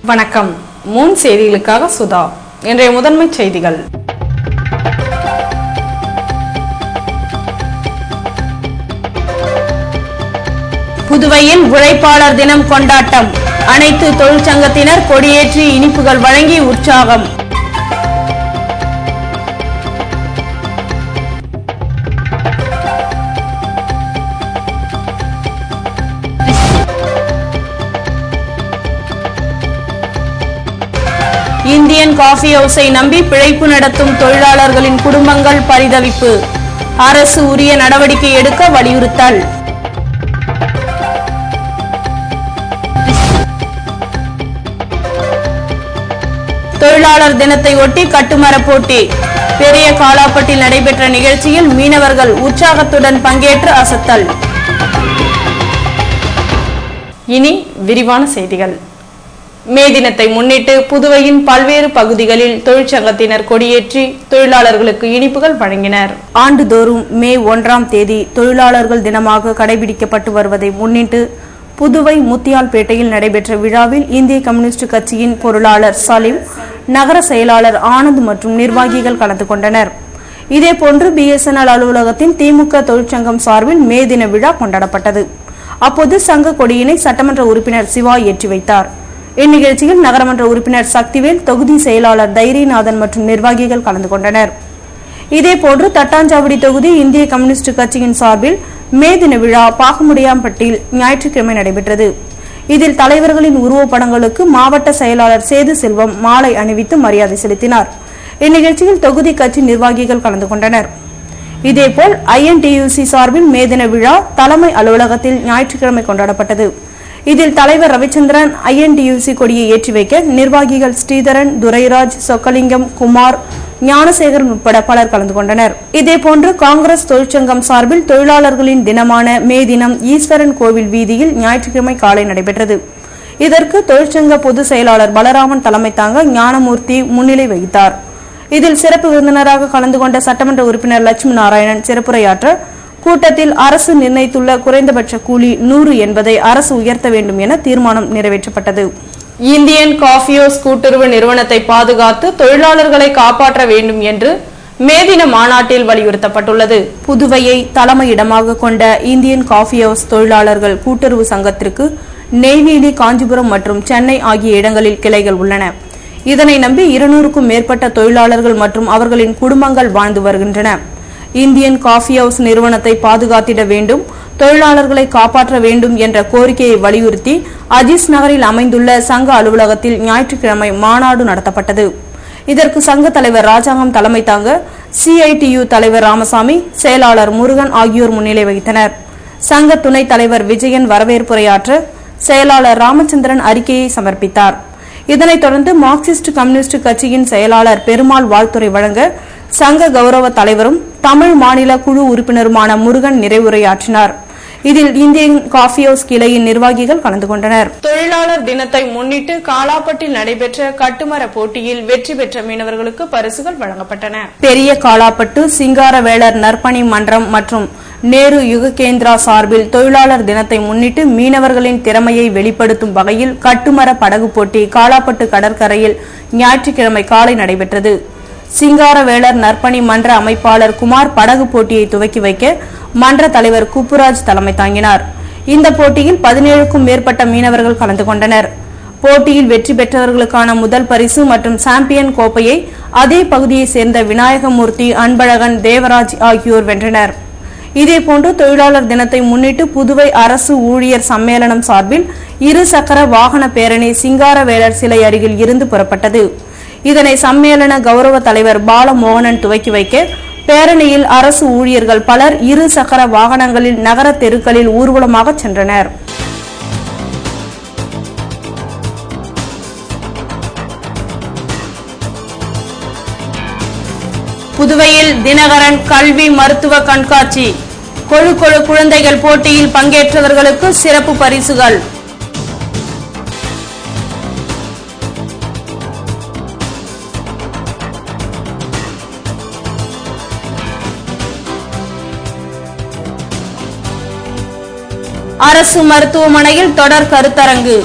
வணக்கம். மூன் செய்திகளுக்காக சுதா. இன்றைய முதன்மை செய்திகள். புதுவையில் உழைப்பாளர் தினம் கொண்டாட்டம். அனைத்து தொழிற்சங்கத்தினர் கொடியேற்றி இனிப்புகள் வழங்கி உற்சாகம். இந்தியன் காஃபி ஹவுஸை நம்பி பிழைப்பு நடத்தும் தொழிலாளர்களின் குடும்பங்கள் பரிதவிப்பு. அரசு உரிய நடவடிக்கை எடுக்க வலியுறுத்தல். தொழிலாளர் தினத்தை ஒட்டி கட்டுமர போட்டி. பெரிய காலாப்பட்டில் நடைபெற்ற நிகழ்ச்சியில் மீனவர்கள் உற்சாகத்துடன் பங்கேற்று அசத்தல். இனி விரிவான செய்திகள். மே தினத்தை முன்னிட்டு புதுவையின் பல்வேறு பகுதிகளில் தொழிற்சங்கத்தினர் கொடியேற்றி தொழிலாளர்களுக்கு இனிப்புகள் வழங்கினர். ஆண்டுதோறும் மே 1ஆம் தேதி தொழிலாளர்கள் தினமாக கடைபிடிக்கப்பட்டு வருவதை முன்னிட்டு புதுவை முத்தியால்பேட்டையில் நடைபெற்ற விழாவில் இந்திய கம்யூனிஸ்ட் கட்சியின் பொருளாளர் சலீம், நகர செயலாளர் ஆனந்த் மற்றும் நிர்வாகிகள் கலந்து கொண்டனர். இதேபோன்று BSNL அலுவலகத்தின் திமுக தொழிற்சங்கம் சார்பில் மே தின விழா கொண்டாடப்பட்டது. அப்போது சங்க கொடியினை சட்டமன்ற உறுப்பினர் சிவா ஏற்றி வைத்தார். இந்நிகழ்ச்சியில் நகரமன்ற உறுப்பினர் சக்திவேல், தொகுதி செயலாளர் தைரியநாதன் மற்றும் நிர்வாகிகள் கலந்து கொண்டனர். இதேபோன்று தட்டாஞ்சாவடி தொகுதி இந்திய கம்யூனிஸ்ட் கட்சியின் சார்பில் மே தின விழா பாகமுடியாம்பட்டியில் ஞாயிற்றுக்கிழமை நடைபெற்றது. இதில் தலைவர்களின் உருவப்படங்களுக்கு மாவட்ட செயலாளர் சேது செல்வம் மாலை அணிவித்து மரியாதை செலுத்தினார். இந்நிகழ்ச்சியில் தொகுதி கட்சி நிர்வாகிகள் கலந்து கொண்டனர். இதேபோல் INTUC சார்பில் மே தின விழா தலைமை அலுவலகத்தில் ஞாயிற்றுக்கிழமை கொண்டாடப்பட்டது. இதில் தலைவர் ரவிச்சந்திரன் INTUC கொடியை ஏற்றி வைக்க நிர்வாகிகள் ஸ்ரீதரன், துரைராஜ், சொக்கலிங்கம், குமார், ஞானசேகரன் உட்பட பலர் கலந்து கொண்டனர். இதேபோன்று காங்கிரஸ் தொழிற்சங்கம் சார்பில் தொழிலாளர்களின் தினமான மே தினம் ஈஸ்வரன் கோவில் வீதியில் ஞாயிற்றுக்கிழமை காலை நடைபெற்றது. இதற்கு தொழிற்சங்க பொதுச் செயலாளர் பலராமன் தலைமை தாங்க ஞானமூர்த்தி முன்னிலை வகித்தார். இதில் சிறப்பு விருந்தினராக கலந்து கொண்ட சட்டமன்ற உறுப்பினர் லட்சுமி நாராயணன் சிறப்புரையாற்ற, கூட்டத்தில் அரசு நிர்ணயித்துள்ள குறைந்தபட்ச கூலி 100 என்பதை அரசு உயர்த்த வேண்டும் என தீர்மானம் நிறைவேற்றப்பட்டது. இந்தியன் காஃபி ஹவுஸ் கூட்டுறவு நிறுவனத்தை பாதுகாத்து தொழிலாளர்களை காப்பாற்ற வேண்டும் என்று மே தின மாநாட்டில் வலியுறுத்தப்பட்டுள்ளது. புதுவையை தலைமையிடமாக கொண்ட இந்தியன் காஃபி ஹவுஸ் தொழிலாளர்கள் கூட்டுறவு சங்கத்திற்கு நெய்வேலி, காஞ்சிபுரம் மற்றும் சென்னை ஆகிய இடங்களில் கிளைகள் உள்ளன. இதனை நம்பி 200க்கும் மேற்பட்ட தொழிலாளர்கள் மற்றும் அவர்களின் குடும்பங்கள் வாழ்ந்து வருகின்றன. இந்தியன் காஃபி ஹவுஸ் நிறுவனத்தை பாதுகாத்திட வேண்டும், தொழிலாளர்களை காப்பாற்ற வேண்டும் என்ற கோரிக்கையை வலியுறுத்தி அஜீஸ் நகரில் அமைந்துள்ள சங்க அலுவலகத்தில் ஞாயிற்றுக்கிழமை மாநாடு நடத்தப்பட்டது. இதற்கு சங்க தலைவர் ராஜாங்கம் தலைமை தாங்க CITU தலைவர் ராமசாமி, செயலாளர் முருகன் ஆகியோர் முன்னிலை வகித்தனர். சங்க துணைத் தலைவர் விஜயன் வரவேற்புரையாற்ற, செயலாளர் ராமச்சந்திரன் அறிக்கையை சமர்ப்பித்தார். இதனைத் தொடர்ந்து மார்க்சிஸ்ட் கம்யூனிஸ்ட் கட்சியின் செயலாளர் பெருமாள் வாழ்த்துரை வழங்க, சங்க கௌரவ தலைவரும் தமிழ் மாநில குழு உறுப்பினருமான முருகன் நிறைவுரையாற்றினார். இதில் இந்தியன் காஃபி ஹவுஸ் கிளையின் நிர்வாகிகள் கலந்து கொண்டனர். தொழிலாளர் தினத்தை முன்னிட்டு காலாப்பட்டில் நடைபெற்ற கட்டுமர போட்டியில் வெற்றி பெற்ற மீனவர்களுக்கு பரிசுகள் வழங்கப்பட்டன. பெரிய காலாப்பட்டு சிங்காரவேலர் நற்பணி மன்றம் மற்றும் நேரு யுககேந்திரா சார்பில் தொழிலாளர் தினத்தை முன்னிட்டு மீனவர்களின் திறமையை வெளிப்படுத்தும் வகையில் கட்டுமர படகு போட்டி காலாப்பட்டு கடற்கரையில் ஞாயிற்றுக்கிழமை காலை நடைபெற்றது. சிங்காரவேலர் நற்பணி மன்ற அமைப்பாளர் குமார் படகு போட்டியை துவக்கி வைக்க மன்ற தலைவர் குப்புராஜ் தலைமை தாங்கினார். இந்த போட்டியில் 17க்கும் மேற்பட்ட மீனவர்கள் கலந்து கொண்டனர். போட்டியில் வெற்றி பெற்றவர்களுக்கான முதல் பரிசு மற்றும் சாம்பியன் கோப்பையை அதே பகுதியைச் சேர்ந்த விநாயகமூர்த்தி, அன்பழகன், தேவராஜ் ஆகியோர் வென்றனர். இதேபோன்று தொழிலாளர் தினத்தை முன்னிட்டு புதுவை அரசு ஊழியர் சம்மேளனம் சார்பில் 2 சக்கர வாகன பேரணி சிங்காரவேலர் சிலை அருகில் இருந்து புறப்பட்டது. இதனை சம்மேளன கௌரவ தலைவர் பாலமோகனன் துவக்கி வைக்க, பேரணியில் அரசு ஊழியர்கள் பலர் 2 சக்கர வாகனங்களில் நகர தெருக்களில் ஊர்வலமாக சென்றனர். புதுவையில் தினகரன் கல்வி மருத்துவ கண்காட்சி. கொழு கொழு குழந்தைகள் போட்டியில் பங்கேற்றவர்களுக்கு சிறப்பு பரிசுகள். அரசு மருத்துவமனையில் தொடர் கருத்தரங்கு.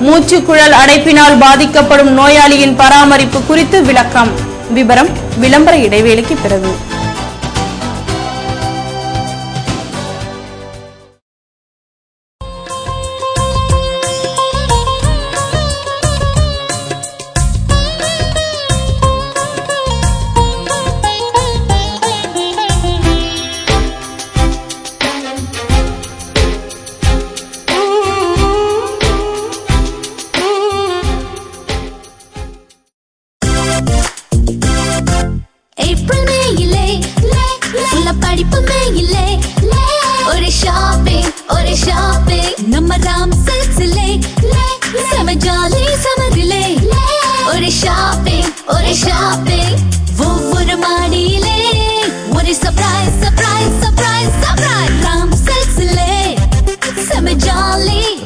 மூச்சுக்குழல் அடைப்பினால் பாதிக்கப்படும் நோயாளியின் பராமரிப்பு குறித்து விளக்கம். விபரம் விளம்பர இடைவேளைக்கு பிறகு.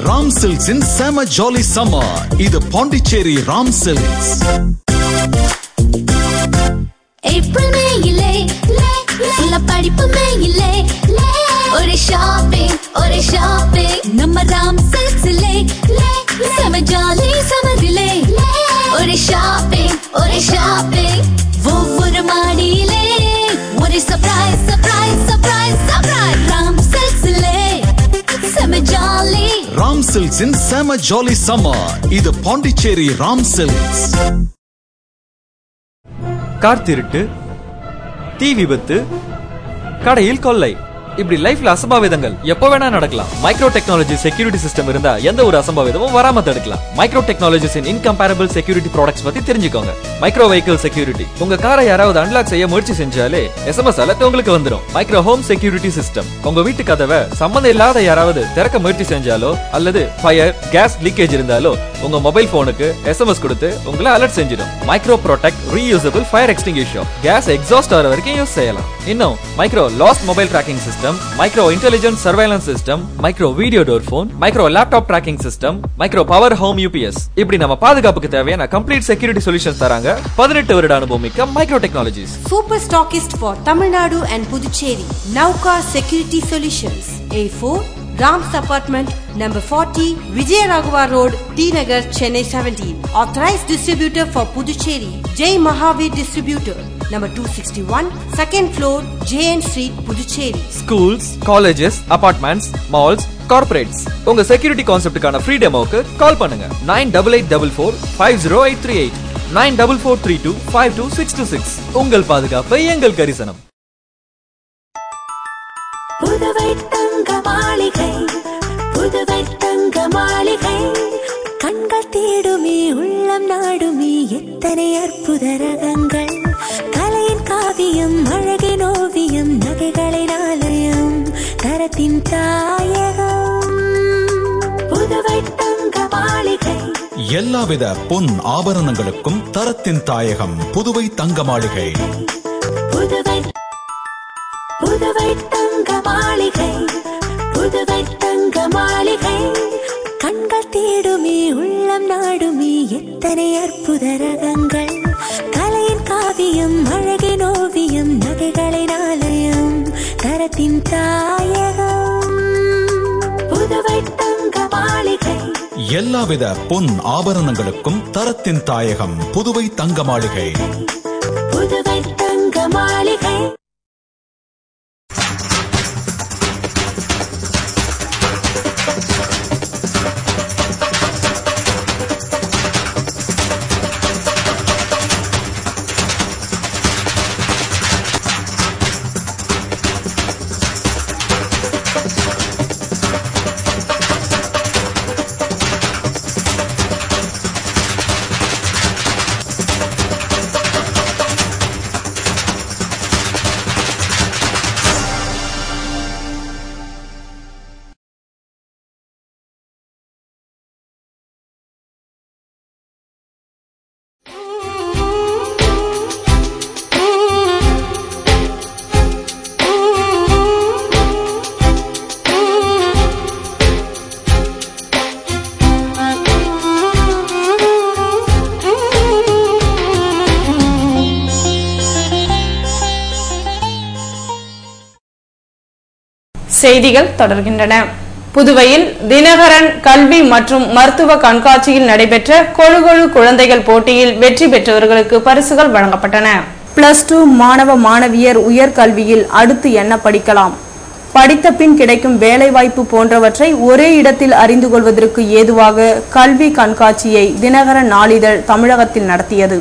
ராம் சில்க்ஸின் செம ஜாலி சம்மர். இது பாண்டிச்சேரி ராம் சில்க்ஸ். ஏப்ரல் மேயிலே ஃபுல்லா படிப்பு மேயிலே ஒரு ஷாப்பிங் நம்ம ராம் சில்க்ஸ்லே செம ஜாலி சம்மரிலே ஒரு ஷாப்பிங் ஒவ்வொரு மாடியிலே ஒரு சர்ப்ரைஸ் ராம் சில்க்ஸ்லே செம ஜாலி. ராம் சில்க்ஸின் செம ஜாலி சம்மர். இது பாண்டிச்சேரி ராம் சில்க்ஸ். கார் திருட்டு, தீ விபத்து, கடையில் கொள்ளை, இப்படி லைஃப்ல அசம்பாவிதங்கள் எப்போ வேணா நடக்கலாம். மைக்ரோ டெக்னாலஜி செக்யூரிட்டி சிஸ்டம் இருந்தா எந்த ஒரு அசம்பாவிதமும் வராம தடுக்கலாம். மைக்ரோ டெக்னாலஜிஸின் இன்கம்பேரபிள் செக்யூரிட்டி ப்ராடக்ட்ஸ் பத்தி தெரிஞ்சுக்கோங்க. மைக்ரோ வெஹிக்கிள் செக்யூரிட்டி, உங்க காரை யாராவது அன்லாக் செய்ய முயற்சி செஞ்சாலே SMS அலர்ட் உங்களுக்கு வந்துடும். மைக்ரோ ஹோம் செக்யூரிட்டி சிஸ்டம், உங்க வீட்டு கதவை சம்பந்தம் இல்லாத யாராவது திறக்க முயற்சி செஞ்சாலோ அல்லது ஃபயர் கேஸ் லீக்கேஜ் இருந்தாலோ உங்க மொபைல் போனுக்கு SMS கொடுத்து உங்களை அலர்ட் செஞ்சிடும். Micro protect reusable fire extinguisher, gas exhaust ஆகிற வரைக்கும் யூஸ் செய்யலாம். இன்னும் micro lost mobile tracking system, micro intelligent surveillance system, micro video door phone, micro laptop tracking system, micro power home UPS, இப்படி நம்ம பாதுகாப்புக்கு தேவையான கம்ப்ளீட் செக்யூரிட்டி சொல்யூஷன்ஸ் தராங்க 18 வருட அனுபவம் மிக்க micro technologies. Super stockist for Tamil Nadu and Puducherry. Nauka Security Solutions. A4 Rams Apartment, number 40, Vijayaraghawa Road, T Nagar, Chennai 17. Authorized distributor for Puducherry, Jai Mahavir Distributor, number 261, second floor, JN Street, Puducherry. Schools, colleges, apartments, malls, corporates, உங்க security கான்செப்டுக்கான free டெமோக்கு கால் பண்ணுங்க. 9884450838, 9443252626. உங்கள் பாதுகாப்பு எங்கள் கரிசனம். புதுவை தங்க மாளிகை, புதுவை தங்க மாளிகை, கண்கள் தேடுமே உள்ளம் நாடுமே எத்தனை அற்புத ரகங்கள், கலையின் காவியம் அழகின் ஓவியம் நகைகளின் ஆலயம் தரத்தின் தாயகம் புதுவை தங்க மாளிகை. எல்லாவித பொன் ஆபரணங்களுக்கும் தரத்தின் தாயகம் புதுவை தங்க மாளிகை. புதுவை புதுவை தங்க மாளிகை, புதுவை தங்க மாளிகை, கண்கள் தேடுமே உள்ளம் நாடுமே எத்தனை அற்புத ரகங்கள், கலையின் காவியம் அழகின் ஓவியம் நகைகளின் ஆலயம் தரத்தின் தாயகம் புதுவை தங்க மாளிகை. எல்லாவித பொன் ஆபரணங்களுக்கும் தரத்தின் தாயகம் புதுவை தங்க மாளிகை. புதுவை தங்க மாளிகை. செய்திகள் தொடர்கின்றன. புதுவையில் தினகரன் கல்வி மற்றும் மருத்துவ கண்காட்சியில் நடைபெற்ற கொழு கொழு குழந்தைகள் போட்டியில் வெற்றி பெற்றவர்களுக்கு பரிசுகள் வழங்கப்பட்டன. +2 மாணவ மாணவியர் உயர்கல்வியில் அடுத்து என்ன படிக்கலாம், படித்த பின் கிடைக்கும் வேலைவாய்ப்பு போன்றவற்றை ஒரே இடத்தில் அறிந்து கொள்வதற்கு ஏதுவாக கல்வி கண்காட்சியை தினகரன் நாளிதழ் தமிழகத்தில் நடத்தியது.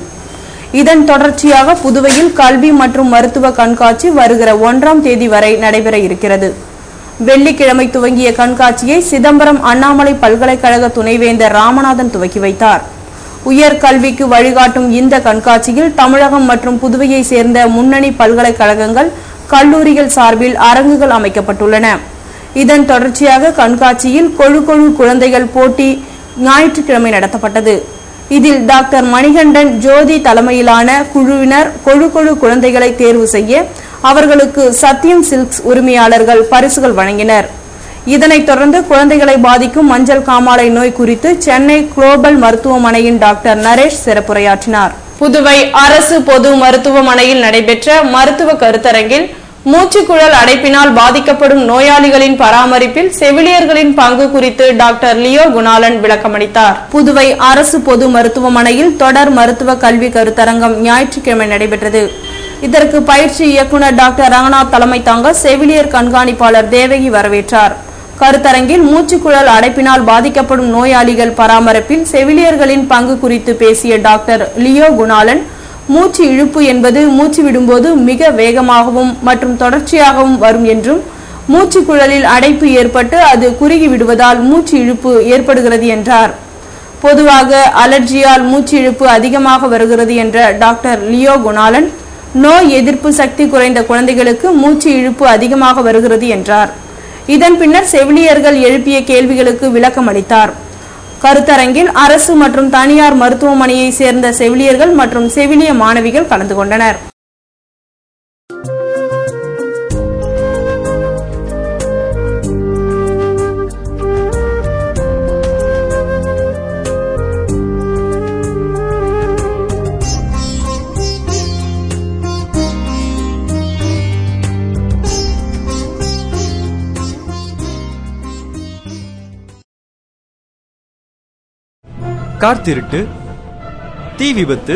இதன் தொடர்ச்சியாக புதுவையில் கல்வி மற்றும் மருத்துவ கண்காட்சி வருகிற 1ஆம் தேதி வரை நடைபெற இருக்கிறது. வெள்ளிக்கிழமை துவங்கிய கண்காட்சியை சிதம்பரம் அண்ணாமலை பல்கலைக்கழக துணைவேந்தர் ராமநாதன் துவக்கி வைத்தார். உயர்கல்விக்கு வழிகாட்டும் இந்த கண்காட்சியில் தமிழகம் மற்றும் புதுவையை சேர்ந்த முன்னணி பல்கலைக்கழகங்கள் கல்லூரிகள் சார்பில் அரங்குகள் அமைக்கப்பட்டுள்ளன. இதன் தொடர்ச்சியாக கண்காட்சியில் கொழு கொழு குழந்தைகள் போட்டி ஞாயிற்றுக்கிழமை நடத்தப்பட்டது. இதில் டாக்டர் மணிகண்டன் ஜோதி தலைமையிலான குழுவினர் கொழு கொழு குழந்தைகளை தேர்வு செய்ய அவர்களுக்கு சத்யம் சில்க்ஸ் உரிமையாளர்கள் பரிசுகள் வழங்கினர். இதனைத் தொடர்ந்து குழந்தைகளை பாதிக்கும் மஞ்சள் காமாலை நோய் குறித்து சென்னை குளோபல் மருத்துவமனையின் டாக்டர் நரேஷ் சிறப்புரையாற்றினார். புதுவை அரசு பொது மருத்துவமனையில் நடைபெற்ற மருத்துவ கருத்தரங்கில் மூச்சுக்குழல் அடைப்பினால் பாதிக்கப்படும் நோயாளிகளின் பராமரிப்பில் செவிலியர்களின் பங்கு குறித்து டாக்டர் லியோ குணாலன் விளக்கமளித்தார். புதுவை அரசு பொது மருத்துவமனையில் தொடர் மருத்துவ கல்வி கருத்தரங்கம் ஞாயிற்றுக்கிழமை நடைபெற்றது. இதற்கு பயிற்சி இயக்குநர் டாக்டர் ரங்கநாத் தலைமை தாங்க செவிலியர் கண்காணிப்பாளர் தேவகி வரவேற்றார். கருத்தரங்கில் மூச்சுக்குழல் அடைப்பினால் பாதிக்கப்படும் நோயாளிகள் பராமரிப்பில் செவிலியர்களின் பங்கு குறித்து பேசிய டாக்டர் லியோ குணாலன், மூச்சு இழுப்பு என்பது மூச்சு விடும்போது மிக வேகமாகவும் மற்றும் தொடர்ச்சியாகவும் வரும் என்றும், மூச்சுக்குழலில் அடைப்பு ஏற்பட்டு அது குறுகி விடுவதால் மூச்சு இழுப்பு ஏற்படுகிறது என்றார். பொதுவாக அலர்ஜியால் மூச்சு இழுப்பு அதிகமாக வருகிறது என்ற டாக்டர் லியோ குணாலன், நோய் எதிர்ப்பு சக்தி குறைந்த குழந்தைகளுக்கு மூச்சு இழுப்பு அதிகமாக வருகிறது என்றார். இதன் பின்னர் செவிலியர்கள் எழுப்பிய கேள்விகளுக்கு விளக்கம் அளித்தார். கருத்தரங்கில் அரசு மற்றும் தனியார் மருத்துவமனையை சேர்ந்த செவிலியர்கள் மற்றும் செவிலிய மாணவிகள் கலந்து கொண்டனர். கார் திருட்டு, தீ விபத்து,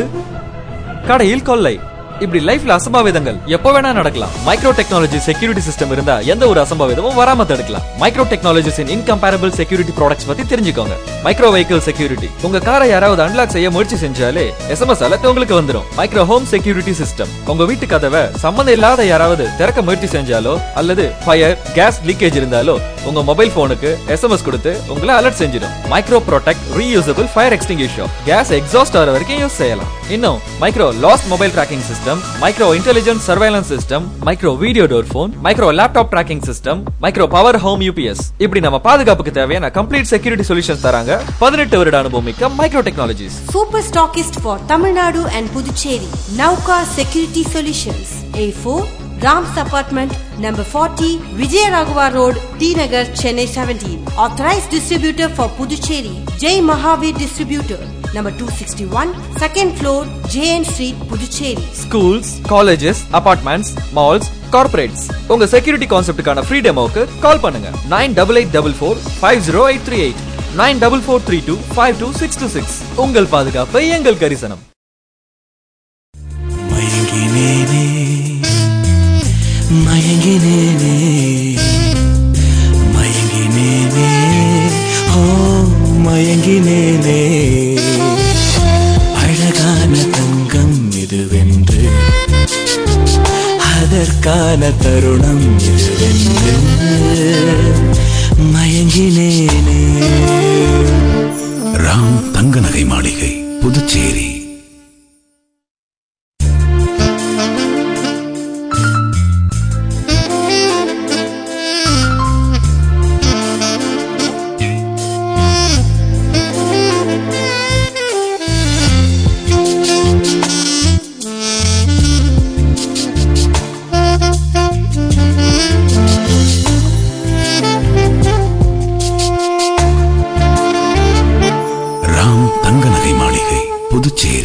கடையில் கொள்ளை, இப்படி லைஃப்ல அசம்பாவிதங்கள் எப்போ வேணா நடக்கலாம். மைக்ரோ டெக்னாலஜி செக்யூரிட்டி சிஸ்டம் இருந்தா எந்த ஒரு அசம்பாவிதமும் வராம தடுக்கலாம். மைக்ரோ டெக்னாலஜிஸின் இன்கம்பேரபிள் செக்யூரிட்டி ப்ராடக்ட்ஸ் பத்தி தெரிஞ்சுக்கோங்க. மைக்ரோ வெஹிக்கிள் செக்யூரிட்டி, உங்க காரை யாராவது அன்லாக் செய்ய முயற்சி செஞ்சாலே SMS அலர்ட் உங்களுக்கு வந்துடும். மைக்ரோ ஹோம் செக்யூரிட்டி சிஸ்டம், உங்க வீட்டு கதவை சம்பந்தம் இல்லாத யாராவது திறக்க முயற்சி செஞ்சாலோ அல்லது ஃபயர் கேஸ் லீக்கேஜ் இருந்தாலோ உங்க மொபைல் போனுக்கு SMS கொடுத்து உங்களை அலர்ட் செஞ்சிடும். Micro protect reusable fire extinguisher, gas exhaust ஆகிற வரைக்கும் யூஸ் செய்யலாம். இன்னும் micro lost mobile tracking system, micro intelligent surveillance system, micro video door phone, micro laptop tracking system, micro power home UPS, இப்படி நம்ம பாதுகாப்புக்கு தேவையான கம்ப்ளீட் செக்யூரிட்டி சொல்யூஷன்ஸ் தராங்க 18 வருட அனுபவம் மிக்க micro technologies. Super stockist for Tamil Nadu and Puducherry, Nauka Security Solutions, A4 Rams Apartment, number 40, Vijayaragova Road, T Nagar, Chennai 17. Authorized distributor for Puducherry, Jai Mahavir Distributor, number 261, second floor, JN Street, Puducherry. Schools, colleges, apartments, malls, corporates, உங்க security கான்செப்டுக்கான free டெமோக்கு கால் பண்ணுங்க 9884450838 9443252626. உங்கள் பாதுகாப்பு எங்கள் கரிசனம். மயங்கினேனே மயங்கினேனே ஓ மயங்கினேனே, அழகான தங்கம் இதுவென்று அதற்கான தருணம் இதுவென்று மயங்கினேனே. ராம் தங்க நகை மாளிகை, புதுச்சேரி. ராம் தங்க நகை மாளிகை, புதுச்சேரி.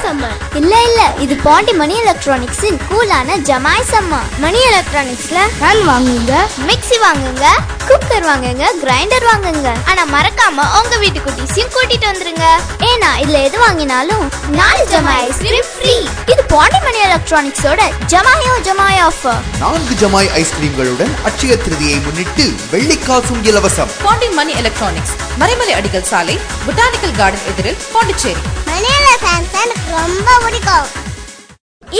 சம்மர். இல்ல இது பாண்டி மணி எலக்ட்ரானிக்ஸின் கூலான ஜமாய் சம்மர். மணி எலக்ட்ரானிக்ஸ்ல ஃபேன் வாங்குங்க, மிக்ஸி வாங்குங்க, குக்கர் வாங்குங்க, கிரைண்டர் வாங்குங்க. ஆனா மறக்காம உங்க வீட்டு குட்டீஸையும் கூட்டிட்டு வந்துருங்க. ஏன்னா இதுல எது வாங்கினாலும் 4 ஜமாய் ஐஸ்கிரீம் ஃப்ரீ. இது பாண்டி மணி எலக்ட்ரானிக்ஸோட ஜமாய் ஆஃபர். 4 ஜமாய் ஐஸ்கிரீம்களுடன் அட்சய திருதியை முன்னிட்டு வெள்ளிக்காசும் இலவசம். பாண்டி மணி எலக்ட்ரானிக்ஸ், மறைமலை அடிகள் சாலை, பொட்டானிக்கல் கார்டன் எதிரில், பாண்டிச்சேரி. மணியில ஃபேன்ஸ் எனக்கு ரொம்ப பிடிக்கும்.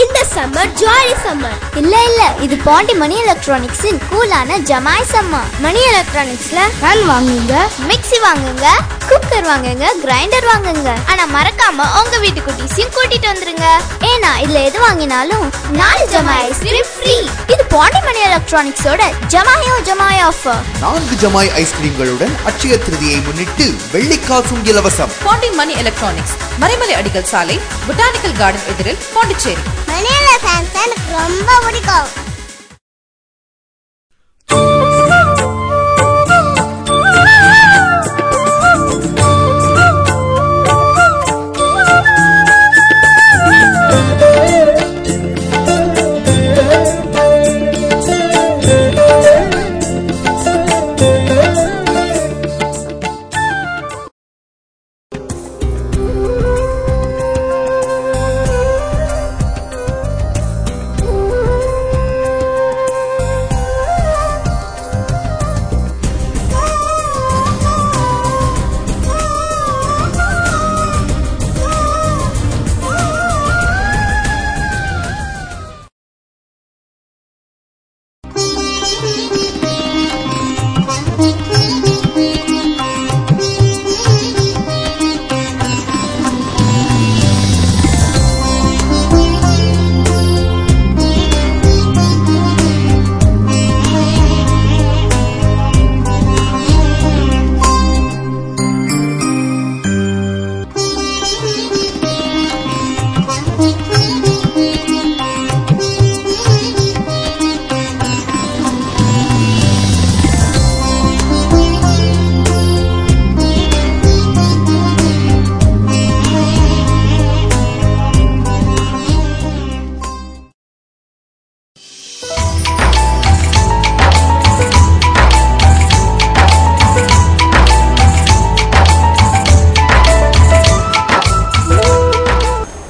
இந்த சம்மர் ஜாலி சம்மர். இல்ல இது பாண்டி மணி எலக்ட்ரானிக்ஸின் கூலான ஜமாய் சம்மர். மணி எலக்ட்ரானிக்ஸ்ல ஃபேன் வாங்குங்க, மிக்ஸி வாங்குங்க, குக்கர் வாங்குங்க, கிரைண்டர் வாங்குங்க. ஆனா மறக்காம உங்க வீட்டு குட்டீஸையும் கூட்டிட்டு வந்துருங்க. ஏன்னா இதுல எது வாங்கினாலும் 4 ஜமாய் ஐஸ்கிரீம் ஃப்ரீ. இது பாண்டி மணி எலக்ட்ரானிக்ஸோட ஜமாய் ஆஃபர். 4 ஜமாய் ஐஸ்கிரீம்களுடன் அட்சய திருதியை முன்னிட்டு வெள்ளிக்காசும் இலவசம். பாண்டி மணி எலக்ட்ரானிக்ஸ், மறைமலை அடிகள் சாலை, பொட்டானிக்கல் கார்டன் எதிரில், பாண்டிச்சேரி. மணியில ஃபேன்ஸ் எனக்கு ரொம்ப பிடிக்கும்.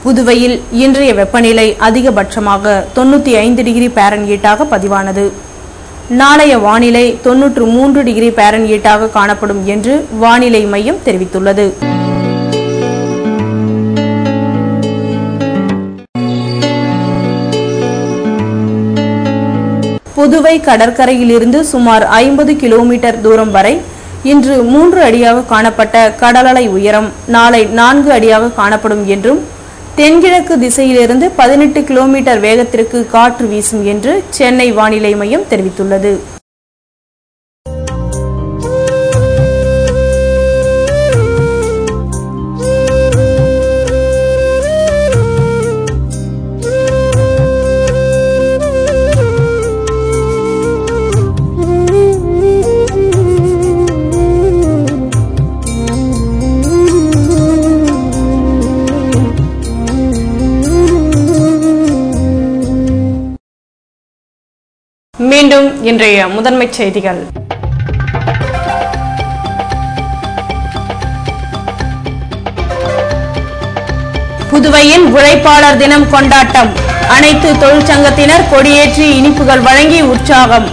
புதுவையில் இன்றைய வெப்பநிலை அதிகபட்சமாக 95 டிகிரி பாரன்ஹீட்டாக பதிவானது. நாளைய வானிலை 93 டிகிரி பாரன்ஹீட்டாக காணப்படும் என்று வானிலை மையம் தெரிவித்துள்ளது. புதுவை கடற்கரையிலிருந்து சுமார் 50 கிலோமீட்டர் தூரம் வரை இன்று 3 அடியாக காணப்பட்ட கடலலை உயரம் நாளை 4 அடியாக காணப்படும் என்றும், தென்கிழக்கு திசையிலிருந்து 18 கிலோமீட்டர் வேகத்திற்கு காற்று வீசும் என்று சென்னை வானிலை மையம் தெரிவித்துள்ளது. மீண்டும் இன்றைய முதன்மை செய்திகள். புதுவையில் உழைப்பாளர் தினம் கொண்டாட்டம். அனைத்து தொழிற்சங்கத்தினர் கொடியேற்றி இனிப்புகள் வழங்கி உற்சாகம்.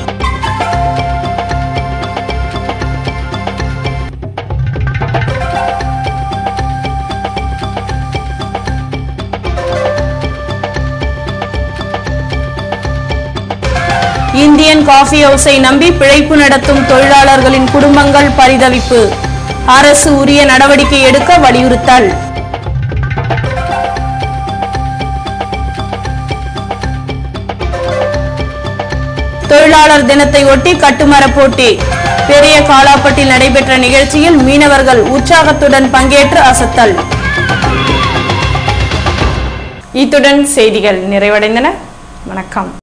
இந்தியன் காஃபி ஹவுஸை நம்பி பிழைப்பு நடத்தும் தொழிலாளர்களின் குடும்பங்கள் பரிதவிப்பு. அரசு உரிய நடவடிக்கை எடுக்க வலியுறுத்தல். தொழிலாளர் தினத்தை ஒட்டி கட்டுமர போட்டி. பெரிய காலாப்பட்டில் நடைபெற்ற நிகழ்ச்சியில் மீனவர்கள் உற்சாகத்துடன் பங்கேற்று அசத்தல். இத்துடன் செய்திகள் நிறைவடைந்தன. வணக்கம்.